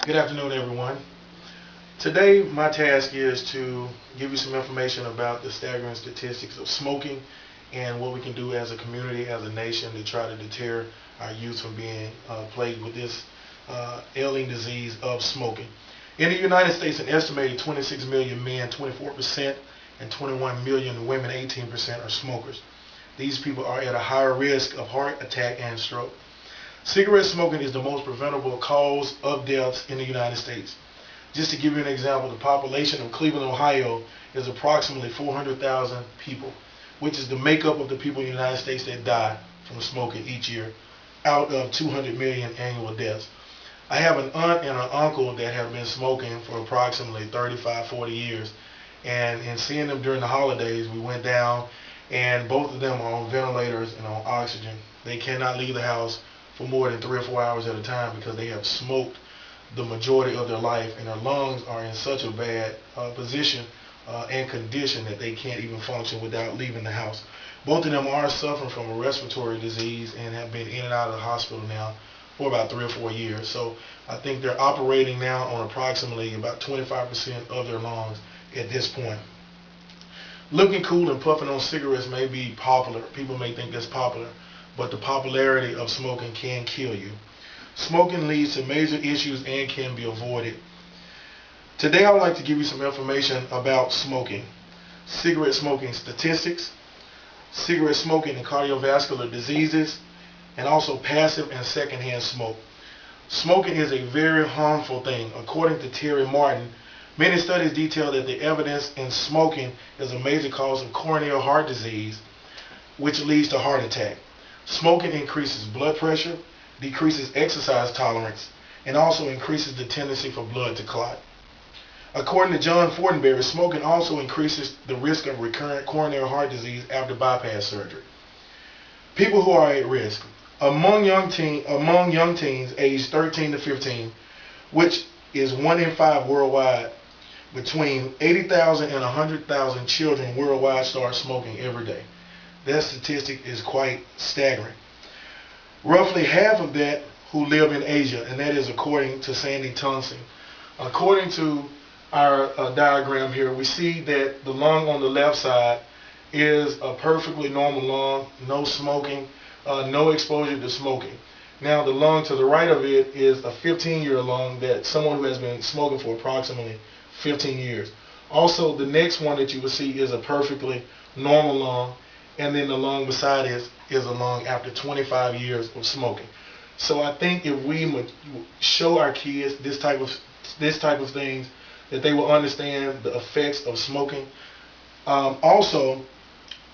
Good afternoon, everyone. Today, my task is to give you some information about the staggering statistics of smoking and what we can do as a community, as a nation, to try to deter our youth from being plagued with this ailing disease of smoking. In the United States, an estimated 26 million men, 24%, and 21 million women, 18%, are smokers. These people are at a higher risk of heart attack and stroke. Cigarette smoking is the most preventable cause of deaths in the United States. Just to give you an example, the population of Cleveland, Ohio is approximately 400,000 people, which is the makeup of the people in the United States that die from smoking each year, out of 200 million annual deaths. I have an aunt and an uncle that have been smoking for approximately 35, 40 years. And in seeing them during the holidays, we went down and both of them are on ventilators and on oxygen. They cannot leave the house for more than 3 or 4 hours at a time because they have smoked the majority of their life, and their lungs are in such a bad position and condition that they can't even function without leaving the house. Both of them are suffering from a respiratory disease and have been in and out of the hospital now for about 3 or 4 years. So I think they're operating now on approximately about 25% of their lungs at this point. Looking cool and puffing on cigarettes may be popular. People may think that's popular, but the popularity of smoking can kill you. Smoking leads to major issues and can be avoided. Today I would like to give you some information about smoking, cigarette smoking statistics, cigarette smoking and cardiovascular diseases, and also passive and secondhand smoke. Smoking is a very harmful thing. According to Terry Martin, many studies detail that the evidence in smoking is a major cause of coronary heart disease, which leads to heart attack. Smoking increases blood pressure, decreases exercise tolerance, and also increases the tendency for blood to clot. According to John Fortenberry, smoking also increases the risk of recurrent coronary heart disease after bypass surgery. People who are at risk. Among young teens aged 13 to 15, which is 1 in 5 worldwide, between 80,000 and 100,000 children worldwide start smoking every day. That statistic is quite staggering. Roughly half of that who live in Asia, and that is according to Sandy Thompson. According to our diagram here, we see that the lung on the left side is a perfectly normal lung, no smoking, no exposure to smoking. Now the lung to the right of it is a 15-year lung, that someone who has been smoking for approximately 15 years. Also, the next one that you will see is a perfectly normal lung, and then the lung beside it is a lung after 25 years of smoking. So I think if we show our kids this type of things, that they will understand the effects of smoking. Also,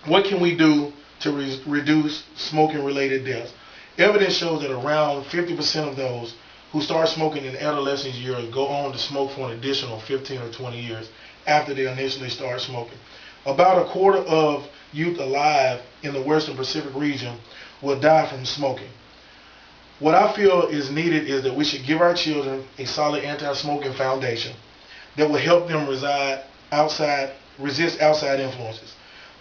what can we do to reduce smoking-related deaths? Evidence shows that around 50% of those who start smoking in adolescent years go on to smoke for an additional 15 or 20 years after they initially start smoking. About a quarter of youth alive in the Western Pacific region will die from smoking. What I feel is needed is that we should give our children a solid anti-smoking foundation that will help them resist outside influences.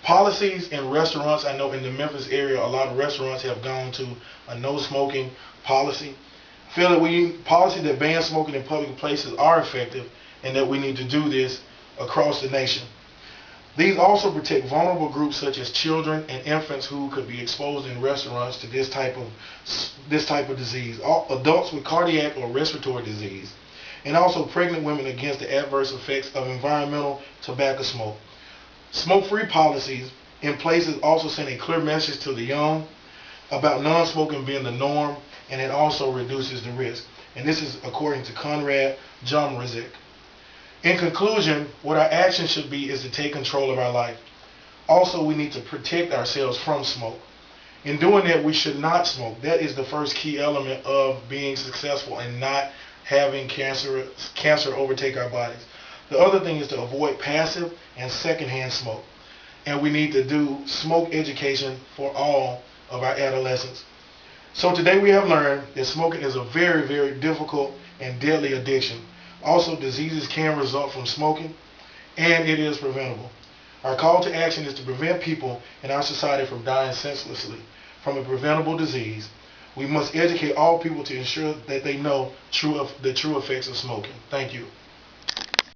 Policies in restaurants, I know in the Memphis area, a lot of restaurants have gone to a no smoking policy. I feel that policies that ban smoking in public places are effective, and that we need to do this across the nation. These also protect vulnerable groups such as children and infants who could be exposed in restaurants to this type of disease. Adults with cardiac or respiratory disease, and also pregnant women against the adverse effects of environmental tobacco smoke. Smoke-free policies in places also send a clear message to the young about non-smoking being the norm, and it also reduces the risk. And this is according to Conrad Jomrazek. In conclusion, what our action should be is to take control of our life. Also, we need to protect ourselves from smoke. In doing that, we should not smoke. That is the first key element of being successful and not having cancer overtake our bodies. The other thing is to avoid passive and secondhand smoke. And we need to do smoke education for all of our adolescents. So today we have learned that smoking is a very, very difficult and deadly addiction. Also, diseases can result from smoking, and it is preventable. Our call to action is to prevent people in our society from dying senselessly from a preventable disease. We must educate all people to ensure that they know the true effects of smoking. Thank you.